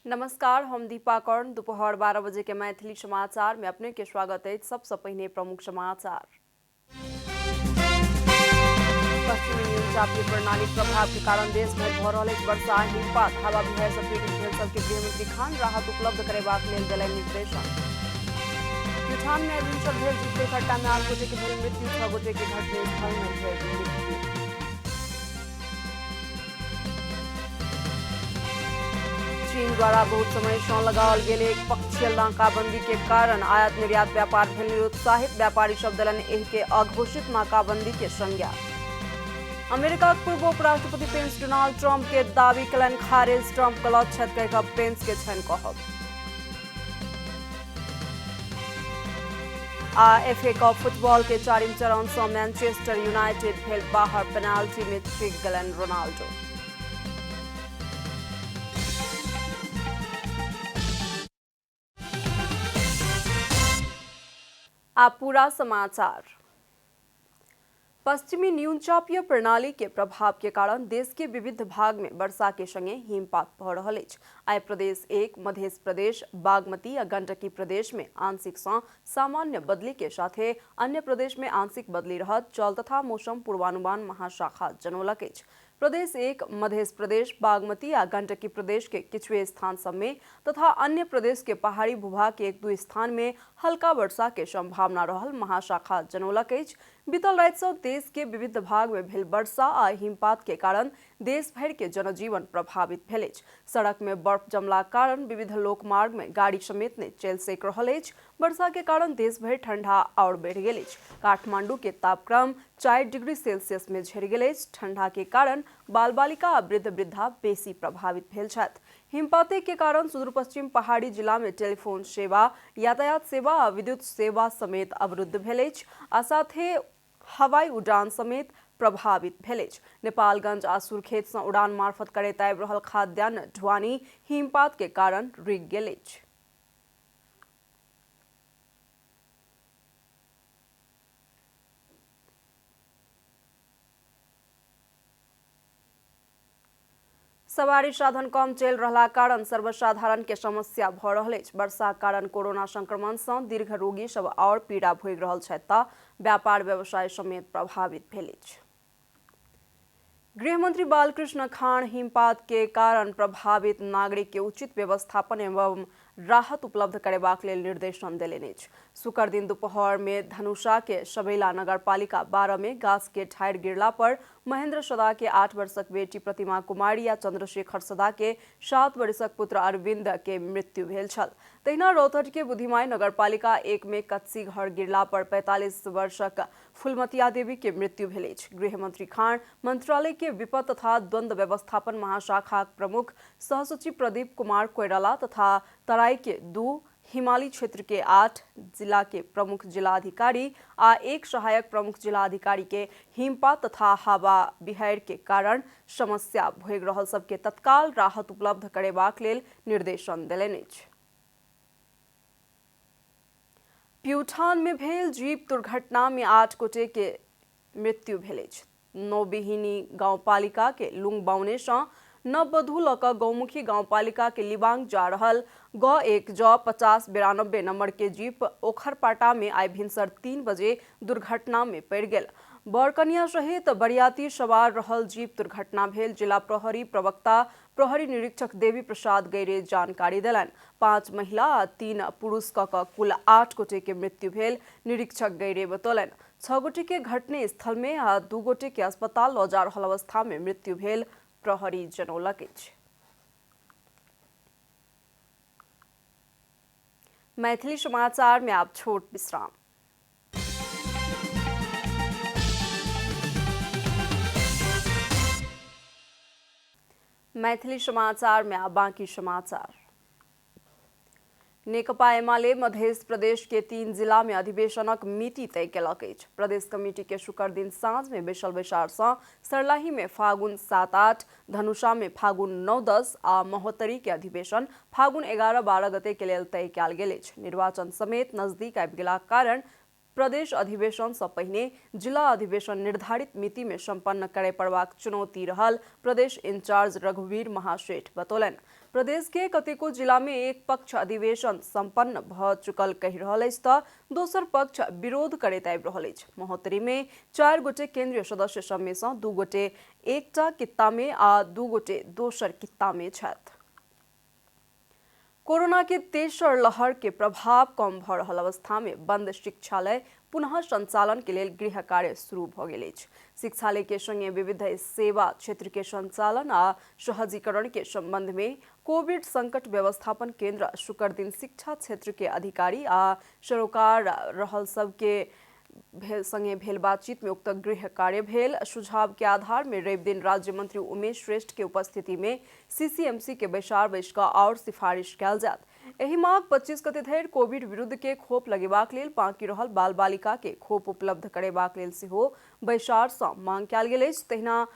नमस्कार, हम दीपा कर्ण। दोपहर 12 बजे के मैथिली समाचार में अपने के स्वागत है। सबसे पहले प्रमुख समाचार। पश्चिमी न्यूनचापीय प्रणाली प्रभाव के कारण देश भर भ रहल वर्षा हिमपात हवा बिहार से पीड़ित भेल सबके गृहमंत्री खान राहत उपलब्ध करेबाक लेल देलनि निर्देशन। प्यूठान में एडवेंचर भेल जीप के घटना में 8 गोटे के भेल मृत्यु, 6 गोटे के घटनास्थल में भेल मृत्यु। चीन द्वारा बहुत समय से लगाओल गेल एक पक्षीय नाकाबंदी के कारण आयात निर्यात व्यापार भेल निरुत्साहित। व्यापारी सब देलनि एहि के अघोषित नाकाबंदी के संज्ञा। अमेरिका के पूर्व उपराष्ट्रपति पेंस डोनाल्ड ट्रंप के दावी कलन खारिज। ट्रंप गलत छथि कहि कऽ पेंस के छनि कहब। आ FA कप फुटबॉल के 4म चरण से मैनचेस्टर यूनाइटेड भेल बाहर। पेनाल्टी में चूकि गेलनि रोनाल्डो। आप पूरा समाचार। पश्चिमी न्यूनचापीय प्रणाली के प्रभाव के कारण देश के विविध भाग में वर्षा के संगे हिमपात भ रहल अछि। आइ प्रदेश 1, मध्य प्रदेश, बागमती आ गंडकी प्रदेश में आंशिक सँ सामान्य बदली के साथे अन्य प्रदेश में आंशिक बदली रहत। जल तथा मौसम पूर्वानुमान महाशाखा जनौलक अछि। प्रदेश 1, मध्य प्रदेश, बागमती आ गंडकी प्रदेश के किछुए स्थान सब में तथा अन्य प्रदेश के पहाड़ी भूभाग के 1-2 स्थान में हल्का वर्षा के संभावना रहल महाशाखा जनौलक अछि। बीतल राति सँ देश के विविध भाग में भेल वर्षा आ हिमपात के कारण देश भर के जनजीवन प्रभावित भेल अछि। सड़क में बर्फ जमला कारण विविध लोकमार्ग में गाड़ी समेत नहि चलि सक रहल अछि। वर्षा के कारण देश भर ठंडा और बढ़ि गेल अछि। काठमांडू के तापक्रम 4 डिग्री सेल्सियस में झरि गेल अछि। ठंडा के कारण बाल बालिका आ वृद्ध वृद्धा बेसी प्रभावित भेल छथि। हिमपाते के कारण सुदूर पश्चिम पहाड़ी जिला में टेलीफोन सेवा, यातायात सेवा आ विद्युत सेवा समेत अवरुद्ध भेल अछि आ साथे हवाई उड़ान समेत प्रभावित भेल अछि। नेपालगंज आ सुर्खेत सँ उड़ान मार्फत करैत आबि रहल खाद्यान्न ढुआनी हिमपात के कारण रुकि गेल अछि। सवारी साधन कम चलि रहला कारण सर्वसाधारण के समस्या भ रहल अछि। वर्षा कारण कोरोना संक्रमण सँ दीर्घ रोगी सब और पीड़ा भोगि रहल छथि तऽ व्यापार व्यवसाय समेत प्रभावित भेल अछि। गृहमंत्री बालकृष्ण खान हिमपात के कारण प्रभावित नागरिक के उचित व्यवस्थापन एवं राहत उपलब्ध करेबाक लेल निर्देशन देलनि अछि। शुक्र दिन दोपहर में धनुषा के सबैला नगरपालिका 12 में गाछ के ठाढ़ि गिरला पर महेंद्र सदा के 8 वर्षक बेटी प्रतिमा कुमारी आ चंद्रशेखर सदा के 7 वर्षक पुत्र अरविंद के मृत्यु भेल छल। तहिना रौतहट के बुधिमाई नगरपालिका 1 में कच्ची घर गिरला पर 45 वर्षक फुलमतिया देवी के मृत्यु भेल अछि। गृहमंत्री खान मंत्रालय के विपद तथा द्वंद्व व्यवस्थापन महाशाखा प्रमुख सहसचिव प्रदीप कुमार कोइराला तथा तराई के 2, हिमालय क्षेत्र के 8 जिला के प्रमुख जिलाधिकारी आ 1 सहायक प्रमुख जिलाधिकारी के हिमपात तथा हवा बिहार के कारण समस्या भोगि रहल सबके तत्काल राहत उपलब्ध करेबाक लेल निर्देशन देलनि अछि। प्यूठान में भेल जीप दुर्घटना में 8 गोटे के मृत्यु भेल अछि। नौबिहिनी गांवपालिका के लुंगबाउने सँ नववधू लऽ कऽ गौमुखी गांवपालिका के लिबांग जा रहल ग1 ज 5092 नंबर के जीप ओखरपाटा में आइ भिनसर 3 बजे दुर्घटना में पड़ि गेल। बरकनिया सहित बरियाती सवार रहल जीप दुर्घटना भेल। जिला प्रहरी प्रवक्ता प्रहरी निरीक्षक देवी प्रसाद गैरे जानकारी देलनि। 5 महिला आ 3 पुरुष कऽ कऽ कुल 8 गोटे के मृत्यु भेल। निरीक्षक गैरे बतौलनि 6 गोटे के घटने स्थल में आ 2 गोटे के अस्पताल लऽ जा रहल अवस्था में मृत्यु भेल। प्रहरी जनौलक अछि। मैथिली समाचार में आप छोट विश्राम। मैथिली समाचार में आप बाकी समाचार। नेकपा एमाले मध्य प्रदेश के 3 जिला में अधिवेशनक मिति तय केलक अछि। प्रदेश कमिटी के शुक्र दिन साँझ में बैसल बैसार सँ सर्लाही में फागुन 7-8, धनुषा में फागुन 9-10 आ महोत्तरी के अधिवेशन फागुन 11-12 गते के लेल तय कयल गेल अछि। निर्वाचन समेत नजदीक आबि गेलाक कारण प्रदेश अधिवेशन से पहिने जिला अधिवेशन निर्धारित मिति में संपन्न करे पड़बाक चुनौती रहल प्रदेश इंचार्ज रघुवीर महासेठ बतौलनि। प्रदेश के कतेको जिला में एक पक्ष अधिवेशन संपन्न भ चुकल कहि रहल अछि त दोसर पक्ष विरोध करैत आबि रहल अछि। महोत्तरी में 4 गोटे केंद्रीय सदस्य सब में सँ 2 गोटे एकटा कित्ता में आ 2 गोटे दोसर कित्ता में छथि। कोरोना के तेसर लहर के प्रभाव कम भ रहल अवस्था में बंद शिक्षालय पुनः संचालन के लिए गृह कार्य शुरू भ गेल अछि। शिक्षालय के संगे विविध सेवा क्षेत्र के संचालन आ सहजीकरण के संबंध में कोविड संकट व्यवस्थापन केंद्र शुक्र दिन शिक्षा क्षेत्र के अधिकारी आ सरोकार रहल सबके संगे भेल बातचीत में उक्त गृह कार्य भेल। सुझाव के आधार में रवि दिन राज्य मंत्री उमेश श्रेष्ठ के उपस्थिति में सीसीएमसी के बैसार बैस का और सिफारिश कल जात। एहि माह 25 गते धरि कोविड विरुद्ध के खोप लगेबाक लेल बाकी रहल बाल बालिका के खोप उपलब्ध करेबाक लेल सेहो बैसार सँ मांग कल गेल अछि। तहिना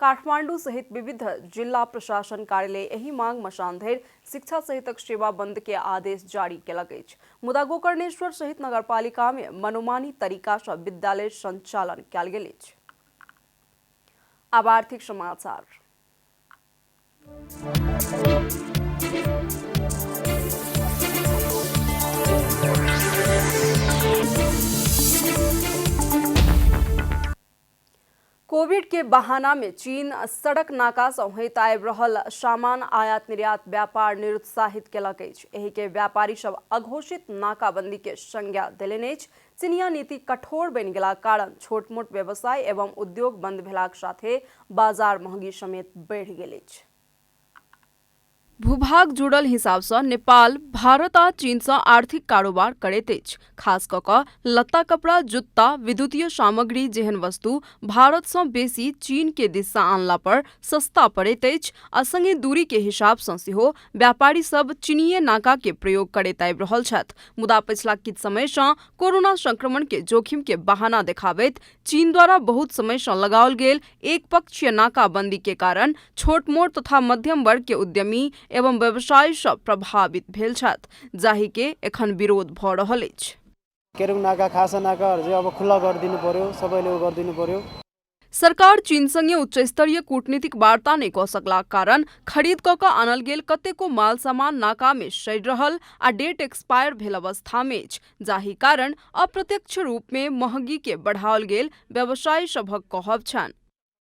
काठमांडू सहित विविध जिला प्रशासन कार्यालय एही मांग मसान धरि शिक्षा सहितक सेवा बंद के आदेश जारी केलक अछि। मुदा गोकर्णेश्वर सहित नगरपालिका में मनोमानी तरीका सँ विद्यालय संचालन कयल गेल अछि। आब आर्थिक समाचार। कोविड के बहाना में चीन सड़क नाका सँ होइत आबि रहल सामान आयात निर्यात व्यापार निरुत्साहित केलक अछि। एहि के व्यापारी सब अघोषित नाकाबंदी के संज्ञा देलनि अछि। चीनिया नीति कठोर बनि गेलाक कारण छोट मोट व्यवसाय एवं उद्योग बंद भेलाक साथे बाजार महंगी समेत बढ़ि गेल अछि। भूभाग जुड़ल हिसाब सँ नेपाल भारत आ चीन सँ आर्थिक कारोबार करैत अछि। खास कऽ कऽ लत्ता कपड़ा जुत्ता विद्युतीय सामग्री जेहन वस्तु भारत सँ बेसी चीन के दिस सँ आनला पर सस्ता पड़ैत अछि आ संगे दूरी के हिसाब सँ सेहो व्यापारी सब चीनीय नाका के प्रयोग करैत आबि रहल छथि। मुदा पिछला किछ समय सँ कोरोना संक्रमण के जोखिम के बहाना देखाबैत चीन द्वारा बहुत समय सँ लगाओल गेल एक पक्षीय नाकाबंदी के कारण छोट मोट तथा मध्यम वर्ग के उद्यमी एवं व्यवसायी सब प्रभावित भेल छथि, जाहि के एखन विरोध भ रहल अछि। केरुङ नाका खासा नाकाहरु चाहिँ अब खुल्ला गरिदिनु पर्यो, सबैले गरिदिनु पर्यो। सरकार चीन संगे उच्च स्तरीय कूटनीतिक वार्ता नहीं कऽ सकलाक कारण खरीद कऽ कऽ आनल गेल कतेको माल सामान नाका में सड़ि रहल आ डेट एक्सपायर भेल अवस्था में अछि, जाहि कारण अप्रत्यक्ष रूप में महंगी के बढ़ाओल गेल व्यवसायी सभक कहब छन्।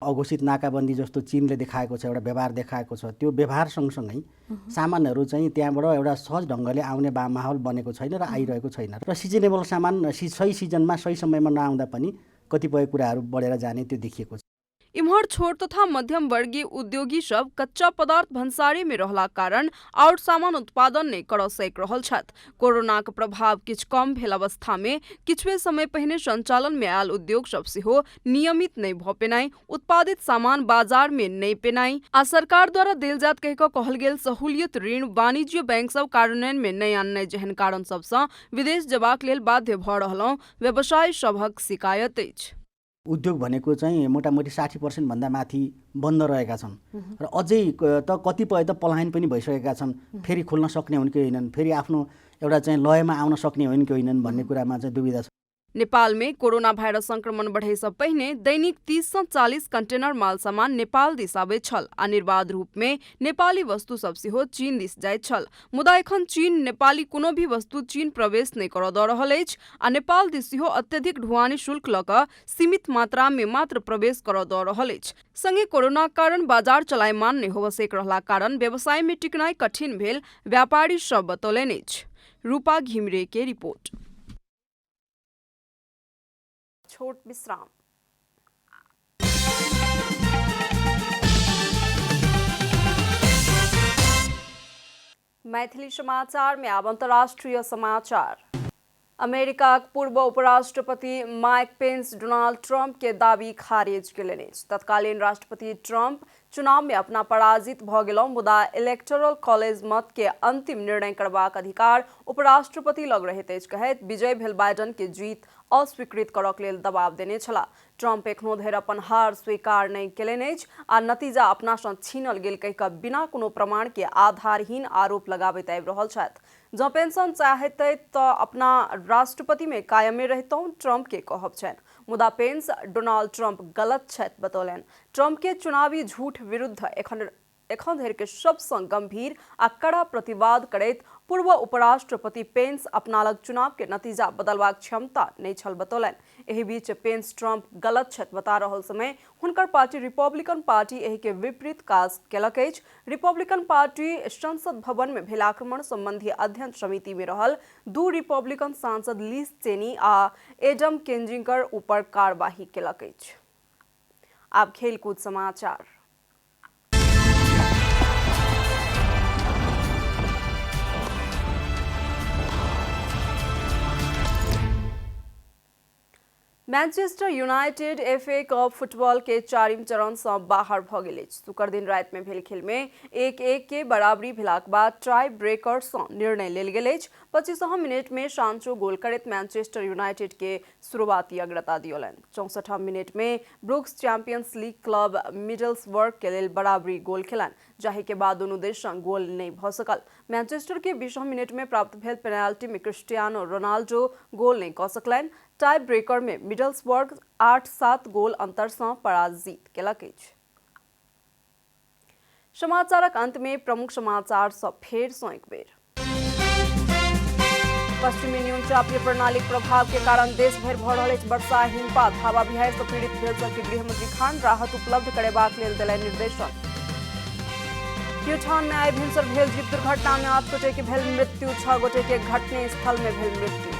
अघोषित नाकाबन्दी जस्तो चीनले देखाएको छ, एउटा व्यवहार देखाएको छ, त्यो व्यवहार सँगसँगै सामानहरू चाहिँ त्यहाँबाट एउटा सहज ढङ्गले आउने माहौल बनेको छैन र आइरहेको छैन र सिजनेबल सामान सही सिजनमा सही समयमा नआउँदा पनि कतिपय कुराहरू बढेर जाने त्यो देखिएको छ। इम्हर छोट तथा मध्यम वर्गीय उद्योगी सब कच्चा पदार्थ भंसारी में रहला कारण और सामान उत्पादन नहीं कर सक रहल छथि। कोरोना के प्रभाव किछ कम भेल अवस्था में किछुए समय पहिने संचालन में आयल उद्योग सब सेहो नियमित नहीं भ पेनाई, उत्पादित सामान बाजार में नहीं पेनाई आ सरकार द्वारा देल जात कहि कऽ कहल गेल सहूलियत ऋण वाणिज्य बैंक सब कार्यान्वयन में नहीं आननाई जेहन कारण सब सँ विदेश जबाक लेल बाध्य भ रहलौं व्यवसायी सभक शिकायत अछि। उद्योग भनेको चाहिँ मोटामोटी 60% भन्दा माथि बन्द रहेका छन् र अझै त कतिपय त पलायन पनि भइसकेका छन्। फेरि खोल्न सक्ने हुन् कि होइनन्, फेरि आफ्नो एउटा चाहिँ लयमा आउन सक्ने हुन् कि होइनन् भन्ने कुरामा चाहिँ दुविधा छ। नेपाल में कोरोना भाइरस संक्रमण बढ़े से पहिने दैनिक 30 से 40 कंटेनर माल सामान नेपाल दिस आबैत छल आ निर्बाध रूप में नेपाली वस्तु सब सेहो चीन दिस जाइत छल। मुदा एखन चीन नेपाली कोनो भी वस्तु चीन प्रवेश नहीं करऽ दऽ रहल अछि आ नेपाल दिस सेहो अत्यधिक ढुवानी शुल्क लऽ कऽ सीमित मात्रा में मात्र प्रवेश करऽ दऽ रहल अछि। संगे कोरोना कारण बाजार चलायमान नहीं होबऽ सक रहला कारण व्यवसाय में टिकनाई कठिन भेल व्यापारी सब बतौलनि अछि। रूपा घिमिरे के रिपोर्ट। छोट विश्राम। मैथिली समाचार में अब अंतर्राष्ट्रीय समाचार। अमेरिका पूर्व उपराष्ट्रपति माइक पेंस डोनाल्ड ट्रंप के दावी खारिज केलनि। तत्कालीन राष्ट्रपति ट्रंप चुनाव में अपना पराजित भ गेलौ, मुदा इलेक्टोरल कॉलेज मत के अंतिम निर्णय करबाक अधिकार उपराष्ट्रपति लग रहैत अछि कहैत विजय भेल बाइडन के जीत अस्वीकृत करक लेल दबाव देने छलाह। ट्रंप एखनो धरि अपन हार स्वीकार नहीं केलनि अछि आ नतीजा अपना सँ छीनल गेल कहि कऽ बिना कोनो प्रमाण के आधारहीन आरोप लगाबैत आबि रहल छथि। जँ पेंशन चाहतै तऽ अपना राष्ट्रपति में कायमे रहितौं, ट्रंप के कहब छनि। मुदा पेंस डोनाल्ड ट्रंप गलत छथि बतौलनि। ट्रंप के चुनावी झूठ विरुद्ध एखन एखन धरि के सबसँ गंभीर आ कड़ा प्रतिवाद करैत पूर्व उपराष्ट्रपति पेंस अपना लग चुनाव के नतीजा बदलबाक क्षमता नहीं छल बतौलनि। एहि बीच पेंस ट्रंप गलत छथि बता रहल समय हुनकर पार्टी रिपब्लिकन पार्टी एहि के विपरीत काज केलक अछि। रिपब्लिकन पार्टी संसद भवन में भेल आक्रमण संबंधी अध्ययन समिति में रहल 2 रिपब्लिकन सांसद लिज चेनी आ एडम केंजिंगर ऊपर कार्यवाही केलक अछि। आब खेलकूद समाचार। Manchester United FA cup football के 4म चरण से बाहर भ गेल अछि। शुक्र दिन रात में भेल खेल में 1-1 के बराबरी भेलाक बाद टाई ब्रेकर से निर्णय लेल गेल अछि। 25 मिनट में सांचो गोल करैत मैनचेस्टर यूनाइटेड के शुरुआती अग्रता दियौलनि। 64 मिनट में ब्रुक्स चैंपियंस लीग क्लब मिडलसबर्ग के लेल बराबरी गोल खेलनि, जाहि के बाद दुनू देश गोल नहीं भ सकल। मैनचेस्टर के 20 मिनट में प्राप्त भेल पेनाल्टी में क्रिस्टियानो रोनाल्डो गोल नहीं क सकलनि। टाई ब्रेकर में मिडलसबर्ग 8-7 गोल अंतर से पराजित केलक अछि। समाचारक अंत में प्रमुख समाचार सब फेर से एक बेर। पश्चिमी न्यूनचापीय प्रणाली प्रभाव के कारण देश भर भ रहल अछि वर्षा हिमपात। हवा बिहाड़ि से पीड़ित भेल सबके गृहमंत्री खान राहत उपलब्ध करेबाक लेल देलनि निर्देशन। प्यूठान में आइ भिनसर भेल जीप दुर्घटना में 8 गोटे के भेल मृत्यु, 6 गोटे के घटने स्थल में भेल मृत्यु।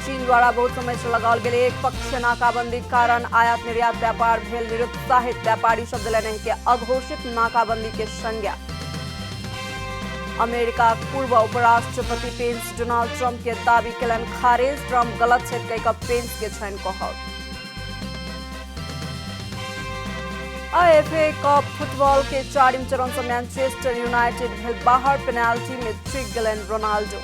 चीन द्वारा बहुत समय से लगाओल गेल एक पक्षीय नाकाबंदी कारण आयात निर्यात व्यापार भेल निरुत्साहित। व्यापारी शब्द लेने के अघोषित नाकाबंदी के संज्ञा। अमेरिका पूर्व उपराष्ट्रपति पेंस डोनाल्ड ट्रंप के दावी केलन खारिज। ट्रंप गलत छथि कहि कऽ पेंस के छनि कहब। एफए कप फुटबॉल के 4म चरण से मैनचेस्टर यूनाइटेड भेल बाहर। पेनाल्टी में चूकि गेलनि रोनाल्डो।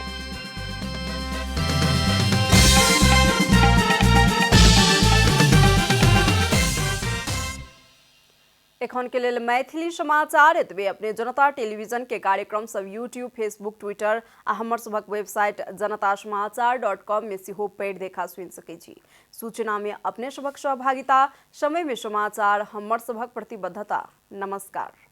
एखन के लेल मैथिली समाचार एतबे। अपने जनता टेलीविजन के कार्यक्रम सब यूट्यूब, फेसबुक, ट्विटर आ हमर सभक वेबसाइट janatasamaachar.com में सेहो पढ़ि देखा सुनि सकै छी। सूचना में अपने सभक सहभागिता, समय में समाचार, हमर सभक प्रतिबद्धता। नमस्कार।